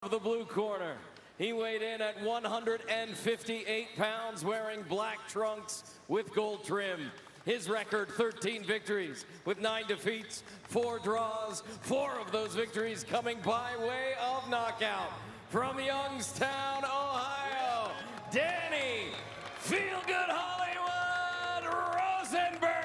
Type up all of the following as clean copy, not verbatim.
of the blue corner. He weighed in at 158 pounds, wearing black trunks with gold trim. His record, 13 victories with 9 defeats, 4 draws, 4 of those victories coming by way of knockout. From Youngstown, Ohio, Danny Feelgood Hollywood Rosenberger.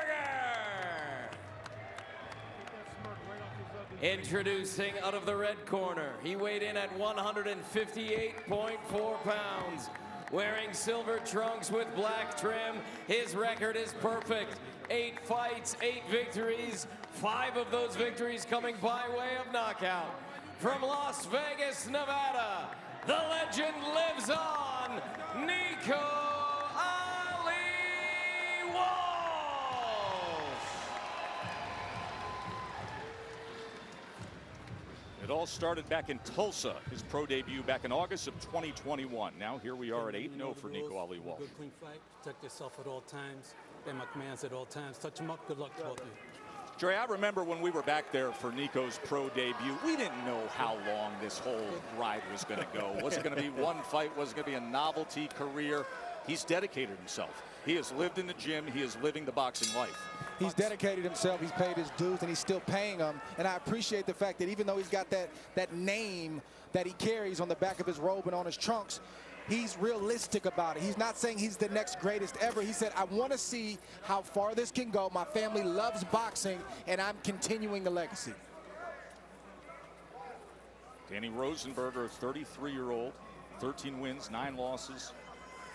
Introducing out of the red corner, he weighed in at 158.4 pounds. Wearing silver trunks with black trim, his record is perfect. 8 fights, 8 victories, 5 of those victories coming by way of knockout. From Las Vegas, Nevada, the legend lives on, Nico Ali Walsh. It all started back in Tulsa, his pro debut back in August of 2021. Now here we are at 8-0 for Nico Ali Walsh. Good clean fight. Protect yourself at all times. Obey my commands at all times. Touch him up. Good luck to both of you. Dre, I remember when we were back there for Nico's pro debut, we didn't know how long this whole ride was going to go. Was it going to be one fight? Was it going to be a novelty career? He's dedicated himself. He has lived in the gym. He is living the boxing life. He's dedicated himself. He's paid his dues, and he's still paying them. And I appreciate the fact that even though he's got that name that he carries on the back of his robe and on his trunks, he's realistic about it. He's not saying he's the next greatest ever. He said, I want to see how far this can go. My family loves boxing, and I'm continuing the legacy. Danny Rosenberger, 33-year-old, 13 wins, 9 losses,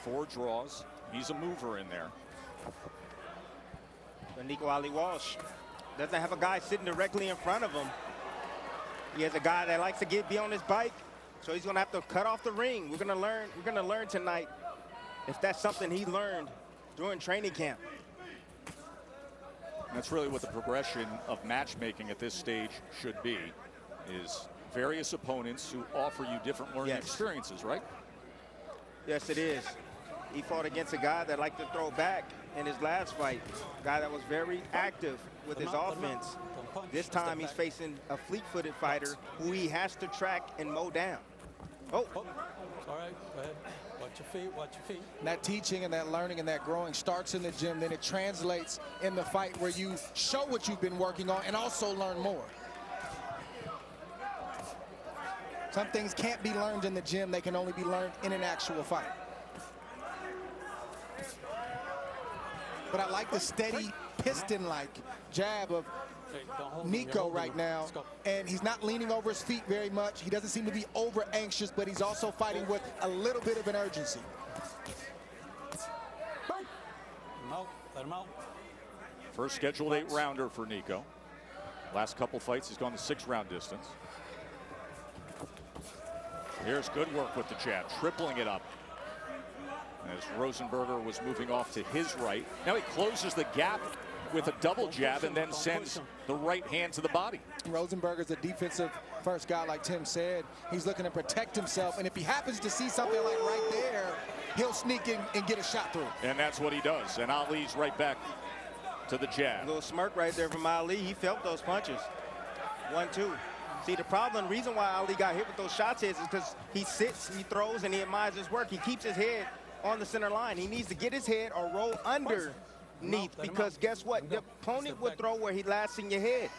4 draws. He's a mover in there. But Nico Ali Walsh doesn't have a guy sitting directly in front of him. He has a guy that likes to be on his bike, so he's gonna have to cut off the ring. We're gonna learn tonight if that's something he learned during training camp. That's really what the progression of matchmaking at this stage should be, is various opponents who offer you different learning experiences, right? Yes, it is. He fought against a guy that liked to throw back in his last fight, a guy that was very active with his offense. This time he's facing a fleet-footed fighter who he has to track and mow down. Oh. All right, go ahead. Watch your feet, watch your feet. And that teaching and that learning and that growing starts in the gym, then it translates in the fight where you show what you've been working on and also learn more. Some things can't be learned in the gym, they can only be learned in an actual fight. But I like the steady piston-like jab of Nico right now, and he's not leaning over his feet very much. He doesn't seem to be over anxious, but he's also fighting with a little bit of an urgency. Let him out, let him out. First scheduled 8-rounder for Nico. Last couple fights, he's gone the 6-round distance. Here's good work with the jab, tripling it up. As Rosenberger was moving off to his right. Now he closes the gap with a double jab and then sends the right hand to the body. Rosenberger's a defensive first guy, like Tim said. He's looking to protect himself, and if he happens to see something like right there, he'll sneak in and get a shot through. And that's what he does, and Ali's right back to the jab. A little smirk right there from Ali. He felt those punches. 1-2. See, the reason why Ali got hit with those shots is because he sits, he throws, and he admires his work. He keeps his head on the center line. He needs to get his head or roll underneath, because guess what? The opponent will throw where he lands in your head.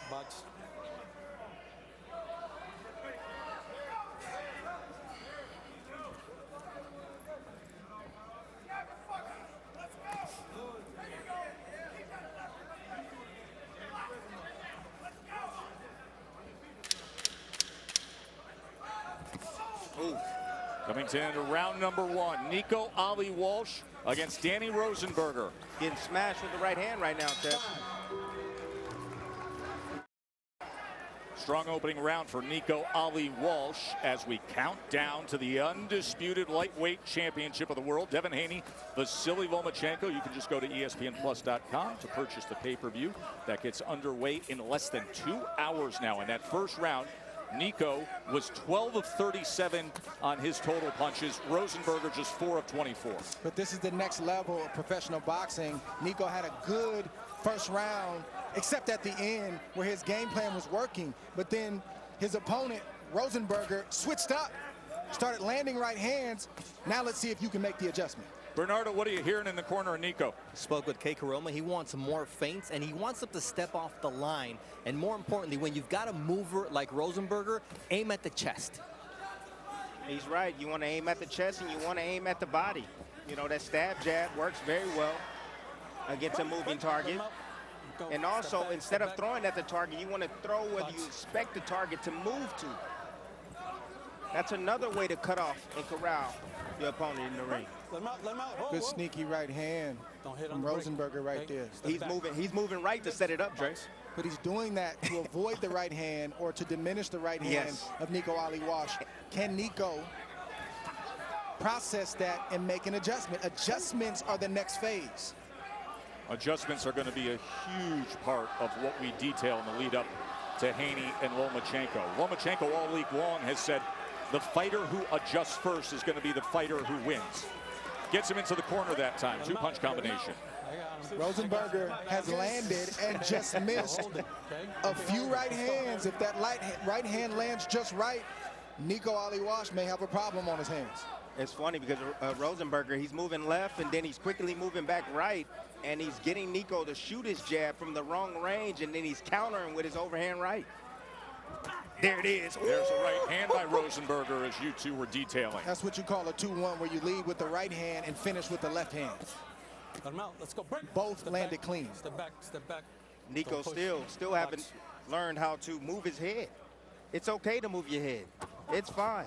Ooh. Coming to end of round number 1, Nico Ali Walsh against Danny Rosenberger. Getting smashed with the right hand right now, Ted. Strong opening round for Nico Ali Walsh as we count down to the undisputed lightweight championship of the world. Devin Haney, Vasily Lomachenko. You can just go to ESPNplus.com to purchase the pay-per-view. That gets underway in less than 2 hours now. In that first round, Nico was 12 of 37 on his total punches. Rosenberger just 4 of 24. But this is the next level of professional boxing. Nico had a good first round, except at the end where his game plan was working. But then his opponent, Rosenberger, switched up started landing right hands. Now let's see if you can make the adjustment. Bernardo, what are you hearing in the corner of Nico? Spoke with Kei Kuroma. He wants more feints, and he wants him to step off the line. And more importantly, when you've got a mover like Rosenberger, aim at the chest. He's right. You want to aim at the chest and you want to aim at the body. You know, that stab jab works very well against a moving target. And also, instead of throwing at the target, you want to throw where you expect the target to move to. That's another way to cut off and corral your opponent in the ring. Let him out, let him out. Oh, Good oh. sneaky right hand Don't hit from on the break. Rosenberger right Okay. there. Step He's moving right to set it up, Trace. But he's doing that to avoid the right hand or to diminish the right hand Yes. of Nico Ali Walsh. Can Nico process that and make an adjustment? Adjustments are the next phase. Adjustments are going to be a huge part of what we detail in the lead up to Haney and Lomachenko. Lomachenko all week long has said the fighter who adjusts first is going to be the fighter who wins. Gets him into the corner that time. Two-punch combination. Rosenberger has landed and just missed a few right hands. If that right hand lands just right, Nico Ali Walsh may have a problem on his hands. It's funny because Rosenberger, he's moving left and then he's quickly moving back right, and he's getting Nico to shoot his jab from the wrong range, and then he's countering with his overhand right. There it is. There's a right hand by Rosenberger, as you two were detailing. That's what you call a 2-1, where you lead with the right hand and finish with the left hand. Let him out. Let's go. Break. Both Step landed back. clean. Step back. Step back. Nico Don't push. still haven't learned how to move his head. It's okay to move your head. It's fine.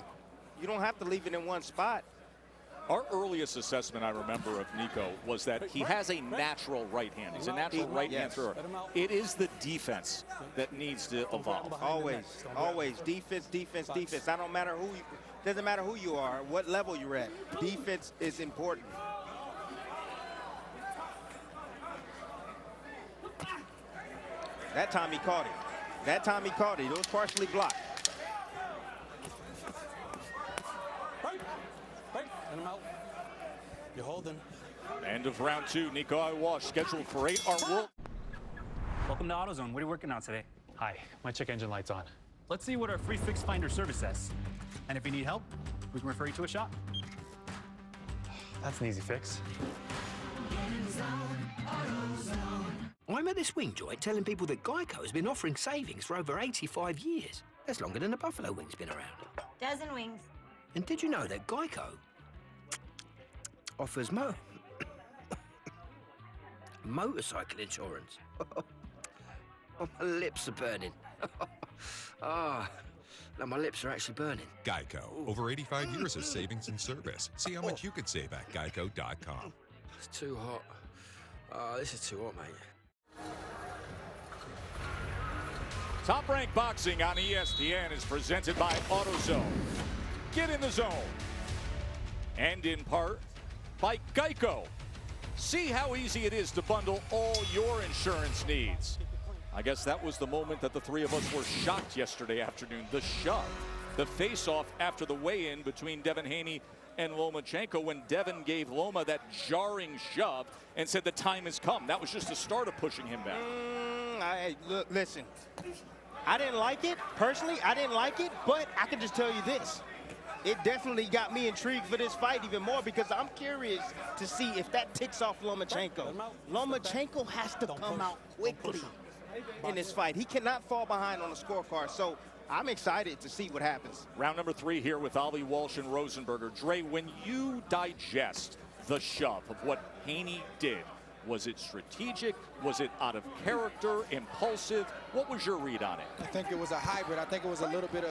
You don't have to leave it in one spot. Our earliest assessment, I remember, of Nico was that he has a natural right hand. He's a natural right hand Yes. thrower. It is the defense that needs to evolve. Always, always. Defense, defense, defense. I don't matter who you, doesn't matter who you are, what level you're at. Defense is important. That time he caught it. That time he caught it. It was partially blocked. Break. Break. Let him out. You're holding. End of round two. Nico Ali Walsh scheduled for 8. Our world. Welcome to AutoZone. What are you working on today? Hi, my check engine light's on. Let's see what our free fix finder service says. And if you need help, we can refer you to a shop. That's an easy fix. I'm at the swing joint telling people that Geico has been offering savings for over 85 years. That's longer than the Buffalo Wing's been around. Dozen wings. And did you know that Geico offers motorcycle insurance? Oh, my lips are burning. Ah, now my lips are actually burning. Geico. Over 85 years of savings and service. See how much you could save at geico.com. It's too hot. Oh, this is too hot, mate. Top Rank Boxing on ESPN is presented by AutoZone. Get in the zone. And in part by Geico. See how easy it is to bundle all your insurance needs. I guess that was the moment that the three of us were shocked yesterday afternoon. The shove, the face-off after the weigh-in between Devin Haney and Lomachenko, when Devin gave Loma that jarring shove and said the time has come. That was just the start of pushing him back. Look, listen. I didn't like it. Personally, I didn't like it, but I can just tell you this. It definitely got me intrigued for this fight even more, because I'm curious to see if that ticks off Lomachenko. Lomachenko has to come out quickly in this fight. He cannot fall behind on the scorecard, so I'm excited to see what happens. Round number 3 here with Ali Walsh and Rosenberger. Dre, when you digest the shove of what Haney did, was it strategic? Was it out of character, impulsive? What was your read on it? I think it was a hybrid. I think it was a little bit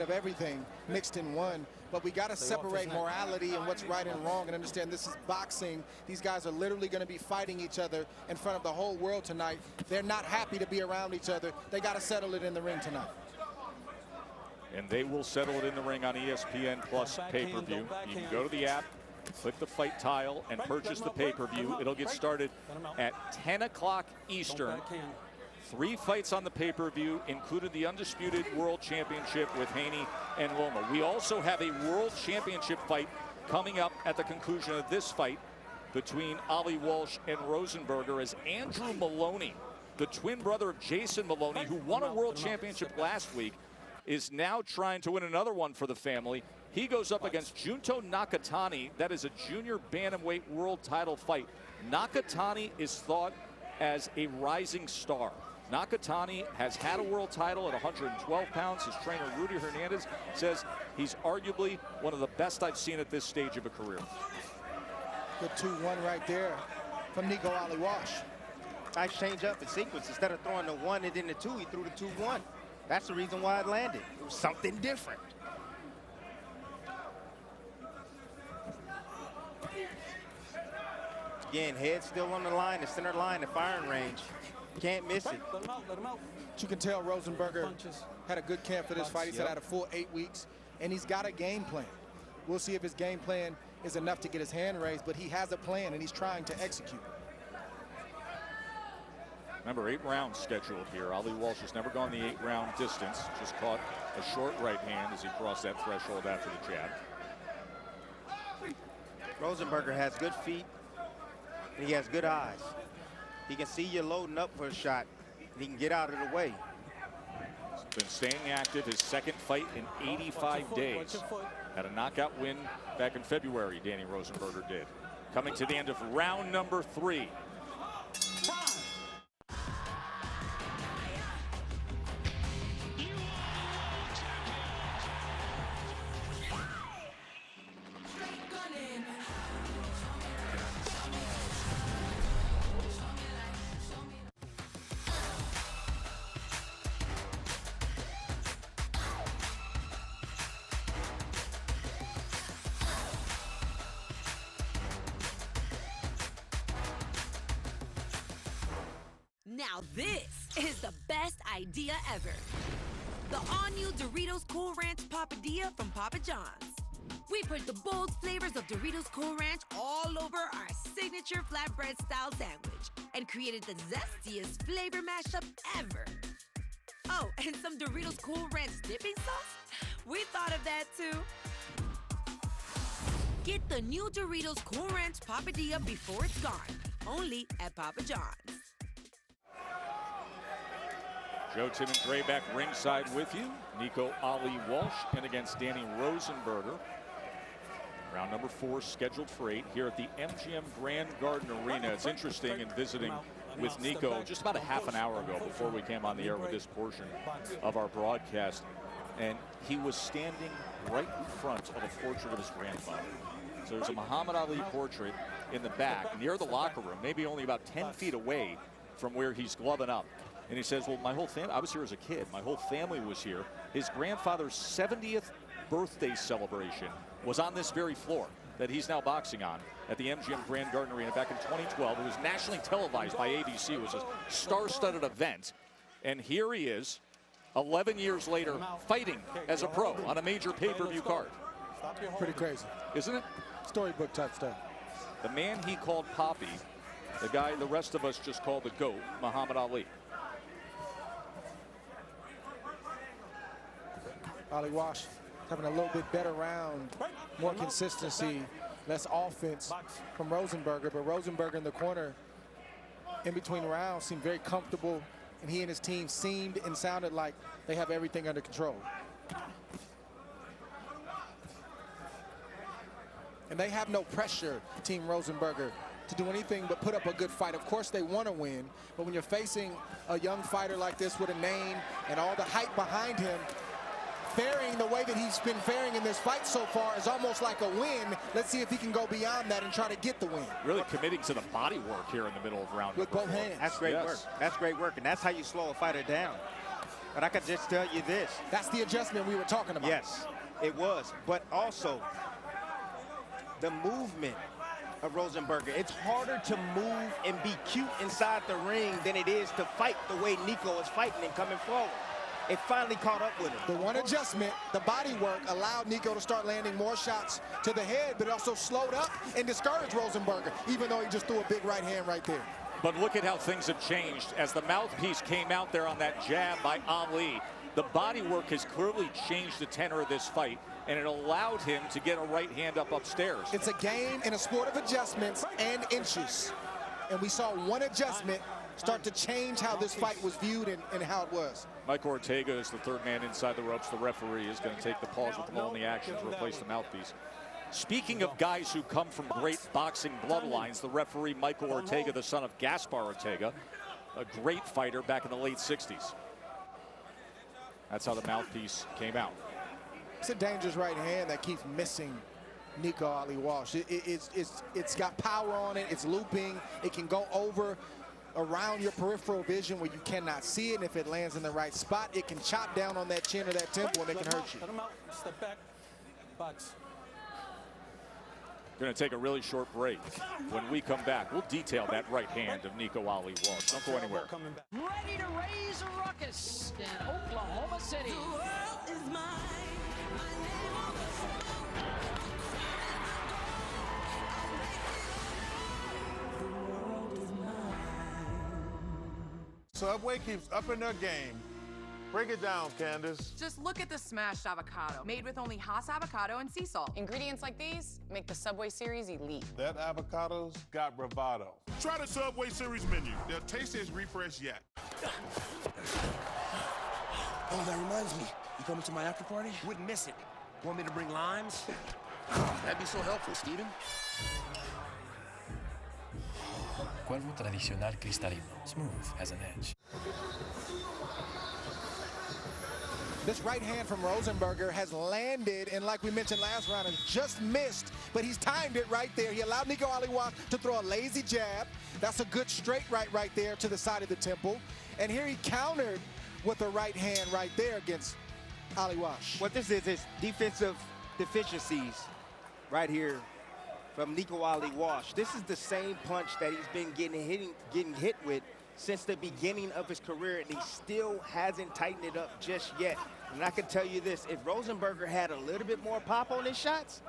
of everything mixed in one. But we got to separate morality and what's right and wrong and understand this is boxing. These guys are literally going to be fighting each other in front of the whole world tonight. They're not happy to be around each other. They got to settle it in the ring tonight. And they will settle it in the ring on ESPN Plus pay-per-view. You can go to the app, click the fight tile, and purchase the pay-per-view. It'll get started at 10 o'clock Eastern. 3 fights on the pay-per-view, including the Undisputed World Championship with Haney and Loma. We also have a World Championship fight coming up at the conclusion of this fight between Ali Walsh and Rosenberger, as Andrew Maloney, the twin brother of Jason Maloney, who won a World Championship last week, is now trying to win another one for the family. He goes up against Junto Nakatani. That is a junior bantamweight world title fight. Nakatani is thought as a rising star. Nakatani has had a world title at 112 pounds. His trainer, Rudy Hernandez, says he's arguably one of the best I've seen at this stage of a career. Good 2-1 right there from Nico Ali Walsh. Nice change up in sequence. Instead of throwing the 1 and then the 2, he threw the 2-1. That's the reason why it landed. It was something different. Again, head still on the line, the center line, the firing range. Can't miss it. Let him out, let him out. You can tell Rosenberger Punches. had a good camp for this fight. He said had a full 8 weeks, and he's got a game plan. We'll see if his game plan is enough to get his hand raised, but he has a plan, and he's trying to execute. Remember, 8 rounds scheduled here. Ali Walsh has never gone the 8-round distance. Just caught a short right hand as he crossed that threshold after the jab. Rosenberger has good feet, and he has good eyes. He can see you loading up for a shot, and he can get out of the way. Been staying active, his second fight in 85 days. Had a knockout win back in February, Danny Rosenberger did. Coming to the end of round number 3. Now this is the best idea ever. The all-new Doritos Cool Ranch Papadilla from Papa John's. We put the bold flavors of Doritos Cool Ranch all over our signature flatbread-style sandwich and created the zestiest flavor mashup ever. Oh, and some Doritos Cool Ranch dipping sauce? We thought of that too. Get the new Doritos Cool Ranch Papadilla before it's gone. Only at Papa John's. Joe Tim and Dre back ringside with you. Nico Ali Walsh in against Danny Rosenberger. Round number 4 scheduled for 8 here at the MGM Grand Garden Arena. It's interesting in visiting with Nico just about a half an hour ago before we came on the air with this portion of our broadcast. And he was standing right in front of a portrait of his grandfather. So there's a Muhammad Ali portrait in the back near the locker room, maybe only about 10 feet away from where he's gloving up. And he says, well, my whole family, I was here as a kid. My whole family was here. His grandfather's 70th birthday celebration was on this very floor that he's now boxing on at the MGM Grand Garden Arena back in 2012. It was nationally televised by ABC. It was a star-studded event. And here he is, 11 years later, fighting as a pro on a major pay-per-view card. Pretty crazy. Isn't it? Storybook type stuff. The man he called Poppy, the guy the rest of us just call the GOAT, Muhammad Ali. Ali Walsh having a little bit better round, more consistency, less offense from Rosenberger, but Rosenberger in the corner in between rounds seemed very comfortable, and he and his team seemed and sounded like they have everything under control. And they have no pressure, Team Rosenberger, to do anything but put up a good fight. Of course they want to win, but when you're facing a young fighter like this with a name and all the hype behind him, faring the way that he's been faring in this fight so far is almost like a win. Let's see if he can go beyond that and try to get the win. Really committing to the body work here in the middle of round with both hands. That's great work. That's great work, and that's how you slow a fighter down. But I can just tell you this. That's the adjustment we were talking about. Yes, it was. But also, the movement of Rosenberger. It's harder to move and be cute inside the ring than it is to fight the way Nico is fighting and coming forward. It finally caught up with him. The one adjustment, the body work, allowed Nico to start landing more shots to the head, but it also slowed up and discouraged Rosenberger, even though he just threw a big right hand right there. But look at how things have changed as the mouthpiece came out there on that jab by Ali. The body work has clearly changed the tenor of this fight, and it allowed him to get a right hand up upstairs. It's a game in a sport of adjustments and inches. And we saw one adjustment start to change how this fight was viewed and how it was. Mike Ortega is the third man inside the ropes. The referee is going to take the pause with them all in the action to replace the mouthpiece. Speaking of guys who come from great boxing bloodlines, the referee Michael Ortega, the son of Gaspar Ortega, a great fighter back in the late 60s. That's how the mouthpiece came out. It's a dangerous right hand that keeps missing Nico Ali Walsh. It's got power on it. It's looping. It can go over around your peripheral vision where you cannot see it. And if it lands in the right spot, it can chop down on that chin or that temple and it can hurt you. Let him out. Step back. Box. Going to take a really short break. When we come back, we'll detail that right hand of Nico Ali Walsh. Don't go anywhere. Ready to raise a ruckus in Oklahoma City. The world is mine. Subway keeps upping their game. Break it down, Candace. Just look at the smashed avocado, made with only Haas avocado and sea salt. Ingredients like these make the Subway series elite. That avocado's got bravado. Try the Subway series menu. Their taste is refreshed yet. Oh, that reminds me. You coming to my after party? Wouldn't miss it. Want me to bring limes? That'd be so helpful, Steven. Cuervo tradicional cristalino. Smooth as an edge. This right hand from Rosenberger has landed, and like we mentioned last round, has just missed, but he's timed it right there. He allowed Nico Ali Walsh to throw a lazy jab. That's a good straight right there to the side of the temple. And here he countered with a right hand right there against Ali Walsh. What this is defensive deficiencies right here from Nico Ali Walsh. This is the same punch that he's been getting hit with since the beginning of his career, and he still hasn't tightened it up just yet. And I can tell you this, if Rosenberger had a little bit more pop on his shots,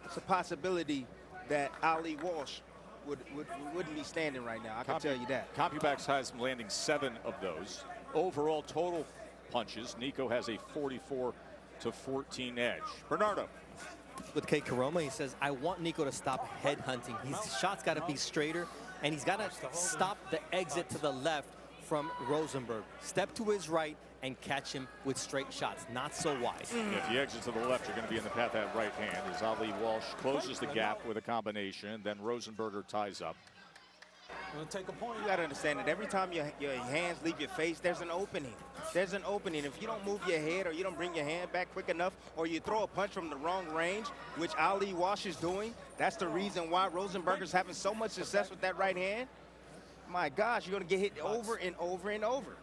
it's a possibility that Ali Walsh wouldn't be standing right now. I can tell you that. CompuBax has him landing 7 of those. Overall total punches, Nico has a 44-14 edge. Bernardo. With Kate Karoma, he says, I want Nico to stop headhunting. His shot's got to be straighter, and he's got to stop the exit to the left from Rosenberg. Step to his right and catch him with straight shots, not so wide. If you exit to the left, you're going to be in the path of that right hand as Ali Walsh closes the gap with a combination, then Rosenberger ties up. Take a point. You got to understand that every time your hands leave your face, there's an opening. There's an opening. If you don't move your head or you don't bring your hand back quick enough or you throw a punch from the wrong range, which Ali Walsh is doing, that's the reason why Rosenberger's having so much success with that right hand. My gosh, you're going to get hit over and over and over.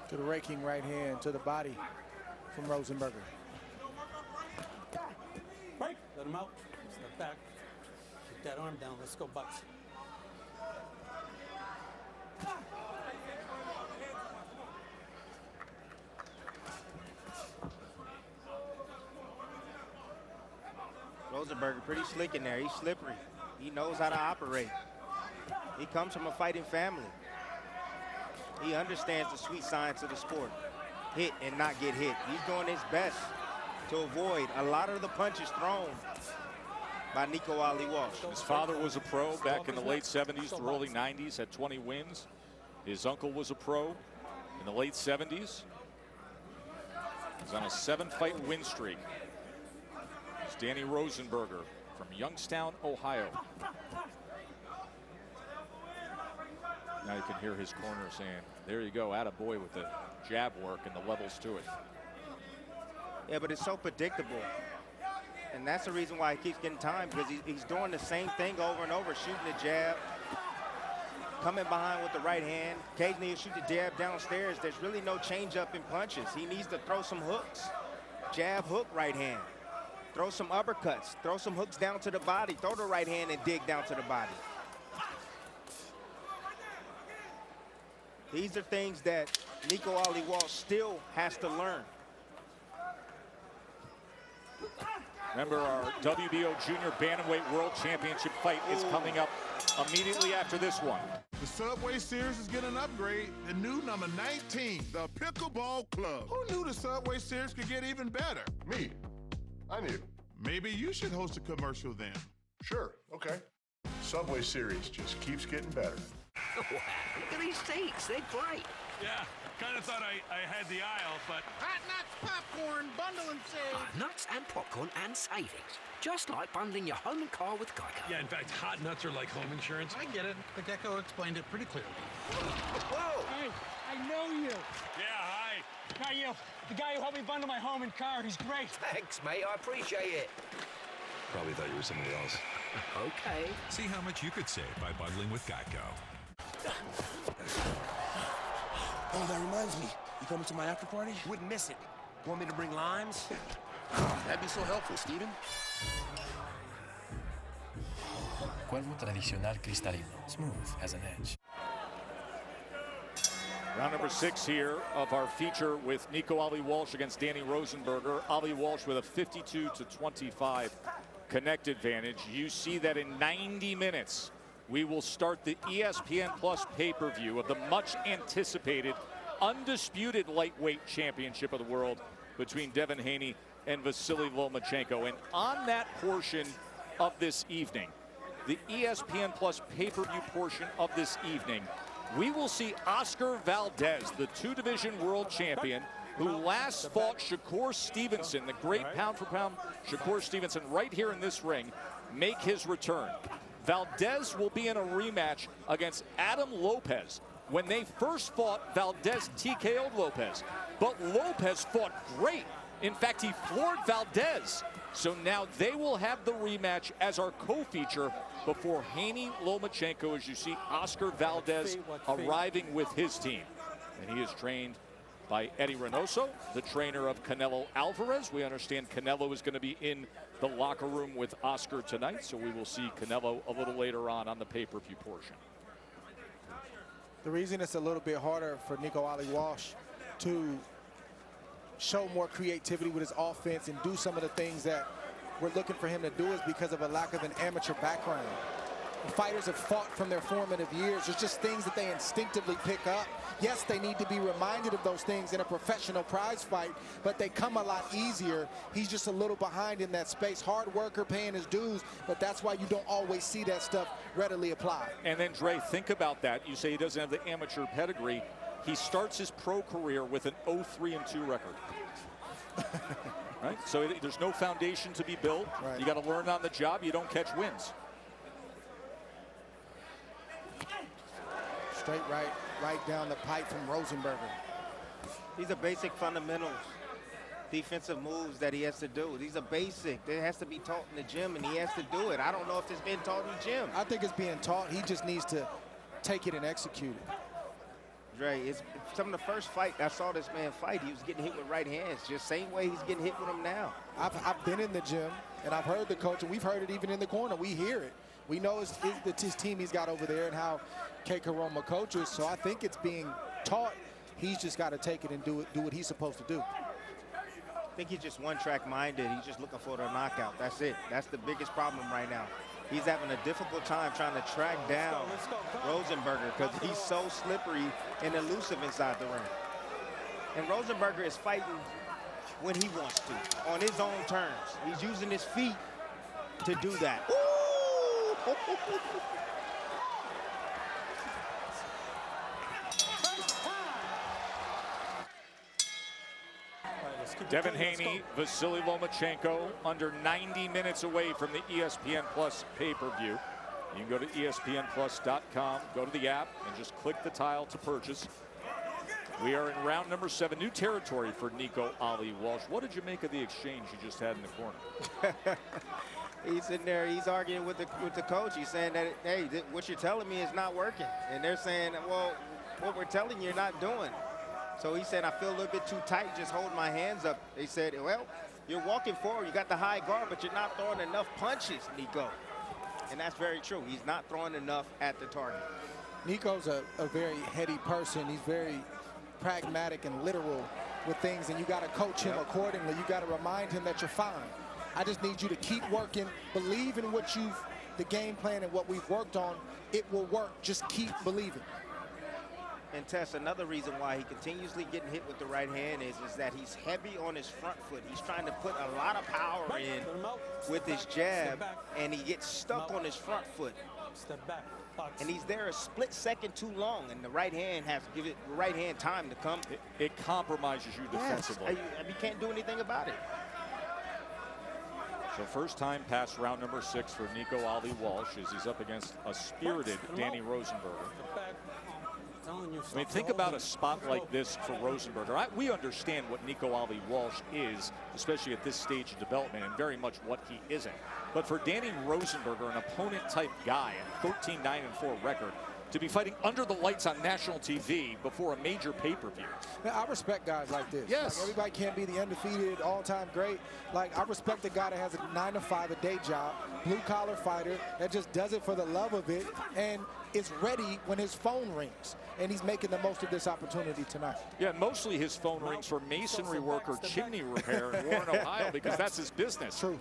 To the raking right hand to the body from Rosenberger. Break. Let him out. Step back. Keep that arm down. Let's go, Bucks. Rosenberger pretty slick in there. He's slippery. He knows how to operate. He comes from a fighting family. He understands the sweet science of the sport. Hit and not get hit. He's doing his best to avoid a lot of the punches thrown by Nico Ali Walsh. His father was a pro back in the late 70s to early 90s, had 20 wins. His uncle was a pro in the late 70s. He's on a 7-fight win streak. It's Danny Rosenberger from Youngstown, Ohio. Now you can hear his corner saying, there you go, attaboy with the jab work and the levels to it. Yeah, but it's so predictable. And that's the reason why he keeps getting time, because he's doing the same thing over and over, shooting the jab, coming behind with the right hand. Occasionally he'll shoot the jab downstairs. There's really no change up in punches. He needs to throw some hooks. Jab, hook, right hand. Throw some uppercuts. Throw some hooks down to the body. Throw the right hand and dig down to the body. These are things that Nico Ali Walsh still has to learn. Remember, our WBO Junior Bantamweight World Championship fight is coming up immediately after this one. The Subway Series is getting an upgrade. The new number 19, the Pickleball Club. Who knew the Subway Series could get even better? Me. I knew. Maybe you should host a commercial then. Sure, okay. Subway Series just keeps getting better. Wow, look at these seats. They're great. Yeah, kind of thought I had the aisle, but... Hot nuts, popcorn, bundle and save. Nuts and popcorn and savings. Just like bundling your home and car with Geico. Yeah, in fact, hot nuts are like home insurance. I get it. The Gecko explained it pretty clearly. Whoa! Hey, I know you. Yeah, hi. Not you. The guy who helped me bundle my home and car. He's great. Thanks, mate. I appreciate it. Probably thought you were somebody else. Okay. See how much you could save by bundling with Geico. Oh, that reminds me. You coming to my after party? Wouldn't miss it. Want me to bring limes? That'd be so helpful, Steven. Cuervo tradicional cristalino. Smooth as an edge. Round number 6 here of our feature with Nico Ali Walsh against Danny Rosenberger. Ali Walsh with a 52-25 connect advantage. You see that in 90 minutes, we will start the ESPN Plus pay-per-view of the much anticipated undisputed lightweight championship of the world between Devin Haney and Vasily Lomachenko. And on that portion of this evening, the ESPN Plus pay-per-view portion of this evening, we will see Oscar Valdez, the 2-division world champion, who last fought Shakur Stevenson, the great pound-for-pound Shakur Stevenson, right here in this ring, make his return. Valdez will be in a rematch against Adam Lopez. When they first fought, Valdez TKO'd Lopez, but Lopez fought great. In fact, he floored Valdez. So now they will have the rematch as our co-feature before Haney Lomachenko, as you see Oscar Valdez arriving with his team. And he is trained by Eddie Reynoso, the trainer of Canelo Alvarez. We understand Canelo is going to be in the locker room with Oscar tonight, so we will see Canelo a little later on the pay-per-view portion. The reason it's a little bit harder for Nico Ali Walsh to show more creativity with his offense and do some of the things that we're looking for him to do is because of a lack of an amateur background. Fighters have fought from their formative years. There's just things that they instinctively pick up. Yes, they need to be reminded of those things in a professional prize fight, but they come a lot easier. He's just a little behind in that space. Hard worker, paying his dues, but that's why you don't always see that stuff readily applied. And then, Dre, think about that. You say he doesn't have the amateur pedigree. He starts his pro career with an 0-3-2 record. Right? So there's no foundation to be built. Right. You got to learn on the job. You don't catch wins. Straight right down the pipe from Rosenberger. These are basic fundamentals, defensive moves that he has to do. These are basic. It has to be taught in the gym, and he has to do it. I don't know if it's been taught in the gym. I think it's being taught. He just needs to take it and execute it. Dre, it's some of the first fight I saw this man fight, he was getting hit with right hands, just same way he's getting hit with them now. I've been in the gym, and I've heard the coach, and we've heard it even in the corner. We hear it. We know it's his team he's got over there and how Keiko Roma coaches, so I think it's being taught. He's just got to take it and do what he's supposed to do. I think he's just one-track minded. He's just looking for the knockout. That's it. That's the biggest problem right now. He's having a difficult time trying to track down Rosenberger because he's so slippery and elusive inside the ring. And Rosenberger is fighting when he wants to, on his own terms. He's using his feet to do that. Devin Haney, Vasily Lomachenko, under 90 minutes away from the ESPN Plus pay-per-view. You can go to ESPNplus.com, go to the app, and just click the tile to purchase. We are in round number 7, new territory for Nico Ali Walsh. What did you make of the exchange you just had in the corner? He's in there, he's arguing with the coach. He's saying that, hey, what you're telling me is not working. And they're saying, well, what we're telling you, you're not doing. So he said, I feel a little bit too tight, just holding my hands up. They said, well, you're walking forward, you got the high guard, but you're not throwing enough punches, Nico. And that's very true. He's not throwing enough at the target. Nico's a very heady person. He's very pragmatic and literal with things, and you got to coach him accordingly. You got to remind him that you're fine. I just need you to keep working, believe in what the game plan and what we've worked on. It will work. Just keep believing. And Tess, another reason why he continuously getting hit with the right hand is that he's heavy on his front foot. He's trying to put a lot of power in with his jab, and he gets stuck on his front foot. Step back. Box. And he's there a split second too long, and the right hand has to give it the right hand time to come. It compromises you defensively. Yes, you can't do anything about it. So first time past round number 6 for Nico Ali Walsh as he's up against a spirited Danny Rosenberger. I mean, think about a spot like this for Rosenberger. We understand what Nico Ali Walsh is, especially at this stage of development, and very much what he isn't. But for Danny Rosenberger, an opponent-type guy, a 13-9-4 record, to be fighting under the lights on national TV before a major pay-per-view. I respect guys like this. Yes. Like, everybody can't be the undefeated, all-time great. Like, I respect a guy that has a 9-to-5, a day job, blue-collar fighter that just does it for the love of it and is ready when his phone rings. And he's making the most of this opportunity tonight. Yeah, mostly his phone rings for masonry work or chimney repair in Warren, Ohio, because that's his business. True.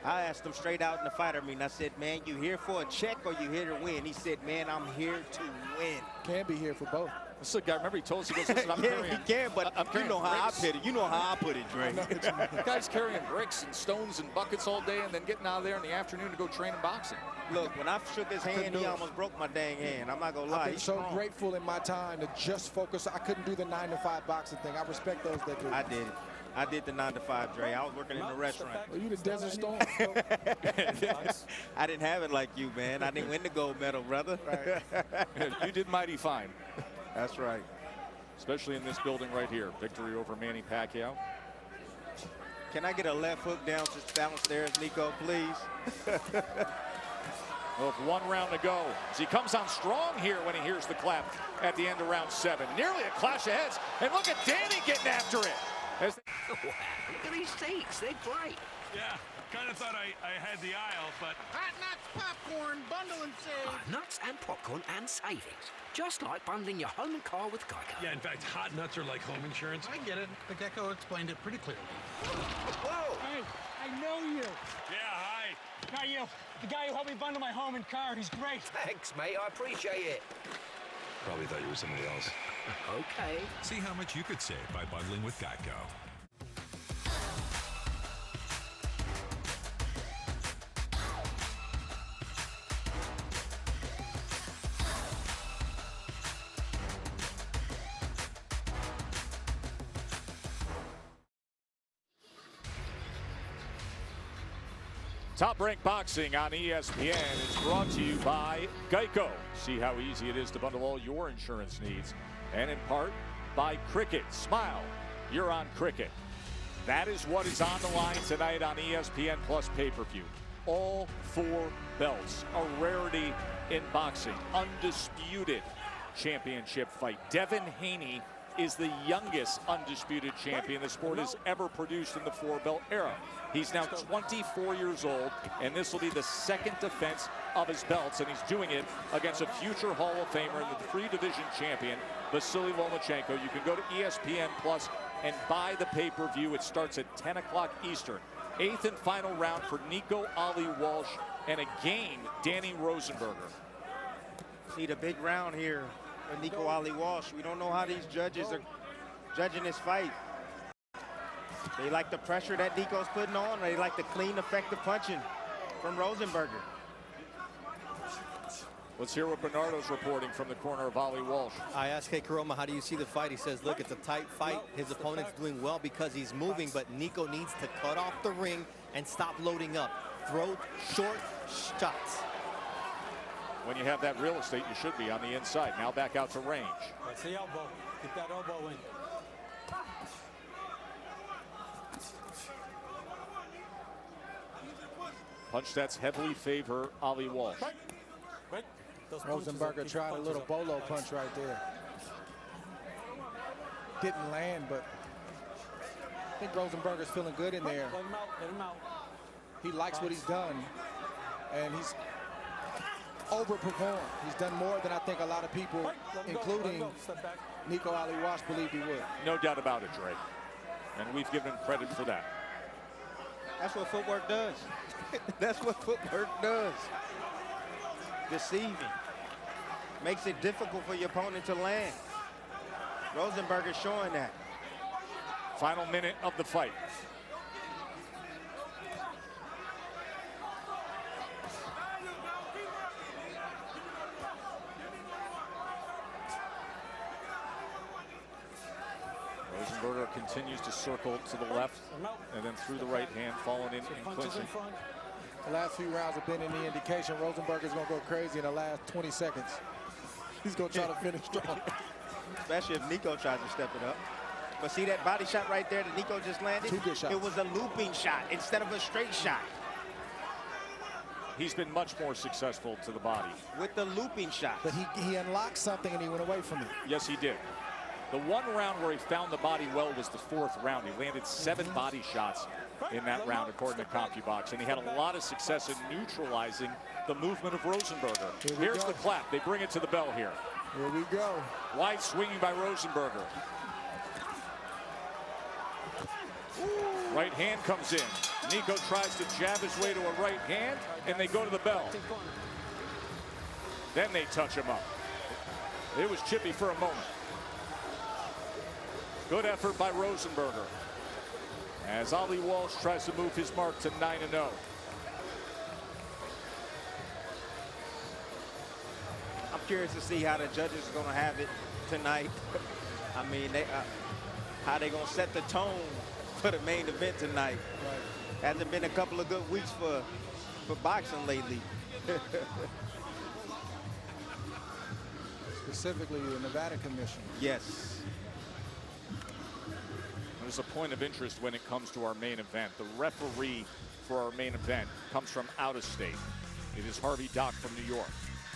I asked him straight out in the fighter meeting. I said, man, you here for a check or you here to win? He said, man, I'm here to win. Can be here for both. This is a guy, remember he told us, he goes, listen, I'm carrying, he can, but you know how bricks. I put it. You know how I put it, Dre. The guy's carrying bricks and stones and buckets all day and then getting out of there in the afternoon to go train in boxing. Look, when I shook his hand, he almost broke my dang hand. I'm not going to lie. I've been He's so strong. grateful in my time to just focus. I couldn't do the 9-to-5 boxing thing. I respect those that do. I did it. I did the 9-to-5, Dre. I was working in the restaurant. Well, you the Desert Storm. I didn't have it like you, man. I didn't win the gold medal, brother. You did mighty fine. That's right. Especially in this building right here. Victory over Manny Pacquiao. Can I get a left hook downstairs, Nico, please? Well, with 1 round to go, as he comes on strong here when he hears the clap at the end of round 7. Nearly a clash of heads, and look at Danny getting after it. Wow, look at these seats, they're great. Yeah, kind of thought I had the aisle, but... Hot nuts, popcorn, bundle and save. Nuts and popcorn and savings. Just like bundling your home and car with Geico. Yeah, in fact, hot nuts are like home insurance. I get it. The Gecko explained it pretty clearly. Whoa! Hey, I know you. Yeah, hi. Not you. The guy who helped me bundle my home and car. He's great. Thanks, mate. I appreciate it. Probably thought you were somebody else. Okay. See how much you could save by bundling with Geico. Top Rank Boxing on ESPN is brought to you by Geico. See how easy it is to bundle all your insurance needs. And in part by Cricket. Smile, you're on Cricket. That is what is on the line tonight on ESPN Plus pay-per-view. All 4 belts, a rarity in boxing. Undisputed championship fight. Devin Haney is the youngest undisputed champion the sport has ever produced in the 4-belt era. He's now 24 years old, and this will be the 2nd defense of his belts, and he's doing it against a future Hall of Famer and the 3-division champion, Vasily Lomachenko. You can go to ESPN Plus and buy the pay-per-view. It starts at 10 o'clock Eastern. 8th and final round for Nico Ali Walsh, and again, Danny Rosenberger. Need a big round here for Nico Ali Walsh. We don't know how these judges are judging this fight. They like the pressure that Nico's putting on, or they like the clean, effective punching from Rosenberger. Let's hear what Bernardo's reporting from the corner of Ali Walsh. I asked Hey Karoma, how do you see the fight? He says, look, it's a tight fight. His opponent's doing well because he's moving, but Nico needs to cut off the ring and stop loading up. Throw short shots. When you have that real estate, you should be on the inside. Now back out to range. That's the elbow. Get that elbow in. Punch that's heavily favor Ali Walsh. Rosenberger tried a little bolo punch right there. Didn't land, but I think Rosenberger's feeling good in there. Let him out. Let him out. He likes what he's done, and he's overperformed. He's done more than I think a lot of people, including Nico Ali Walsh, believed he would. No doubt about it, Dre. And we've given him credit for that. That's what footwork does. That's what footwork does. Deceiving. Makes it difficult for your opponent to land. Rosenberger showing that. Final minute of the fight. Rosenberger continues to circle to the left and then through the right hand, falling in clinching. The last few rounds have been in the indication Rosenberger's going to go crazy in the last 20 seconds. He's going to try to finish strong. Especially if Nico tries to step it up. But see that body shot right there that Nico just landed? 2 good shots. It was a looping shot instead of a straight shot. He's been much more successful to the body. With the looping shot. But he unlocked something and he went away from it. Yes, he did. The one round where he found the body well was the 4th round. He landed 7 body shots in that round, according to CompuBox. And he had a lot of success in neutralizing the movement of Rosenberger. Here's the clap. They bring it to the bell here. Here we go. Wide swinging by Rosenberger. Right hand comes in. Nico tries to jab his way to a right hand, and they go to the bell. Then they touch him up. It was chippy for a moment. Good effort by Rosenberger as Ali Walsh tries to move his mark to 9-0. I'm curious to see how the judges are going to have it tonight. I mean, how they going to set the tone for the main event tonight. Right. Hasn't been a couple of good weeks for boxing lately. Specifically the Nevada Commission. Yes. There's a point of interest when it comes to our main event. The referee for our main event comes from out of state. It is Harvey Dock from New York.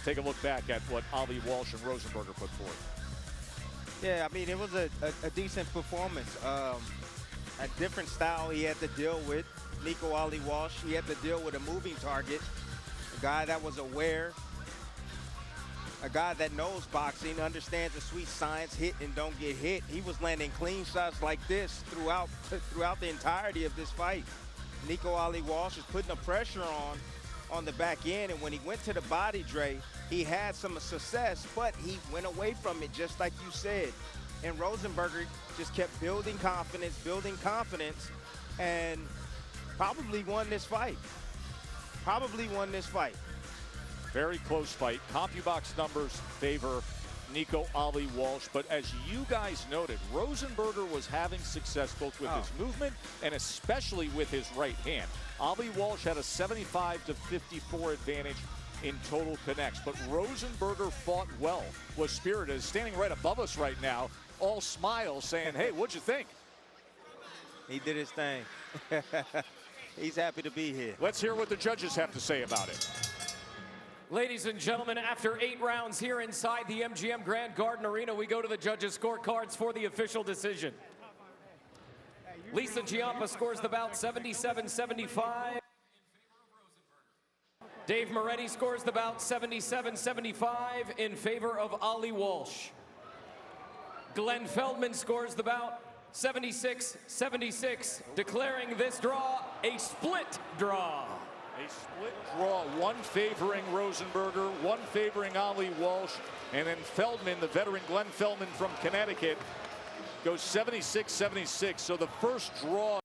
Take a look back at what Ali Walsh and Rosenberger put forth. Yeah, I mean, it was a decent performance. A different style he had to deal with. Nico Ali Walsh, he had to deal with a moving target. A guy that was aware. A guy that knows boxing, understands the sweet science, hit and don't get hit. He was landing clean shots like this throughout the entirety of this fight. Nico Ali Walsh is putting the pressure on the back end, and when he went to the body, Dre, he had some success, but he went away from it, just like you said. And Rosenberger just kept building confidence, and probably won this fight. Very close fight. CompuBox numbers favor Nico Ali Walsh, but as you guys noted, Rosenberger was having success both with his movement and especially with his right hand. Ali Walsh had a 75-54 advantage in total connects, but Rosenberger fought well, was spirited, standing right above us right now, all smiles, saying, hey, what'd you think? He did his thing. He's happy to be here. Let's hear what the judges have to say about it. Ladies and gentlemen, after 8 rounds here inside the MGM Grand Garden Arena, we go to the judges' scorecards for the official decision. Lisa Giampa scores the bout 77-75. Dave Moretti scores the bout 77-75 in favor of Ali Walsh. Glenn Feldman scores the bout 76-76, declaring this draw a split draw. A split draw, one favoring Rosenberger, one favoring Ali Walsh, and then Feldman, the veteran Glenn Feldman from Connecticut, goes 76-76. So the first draw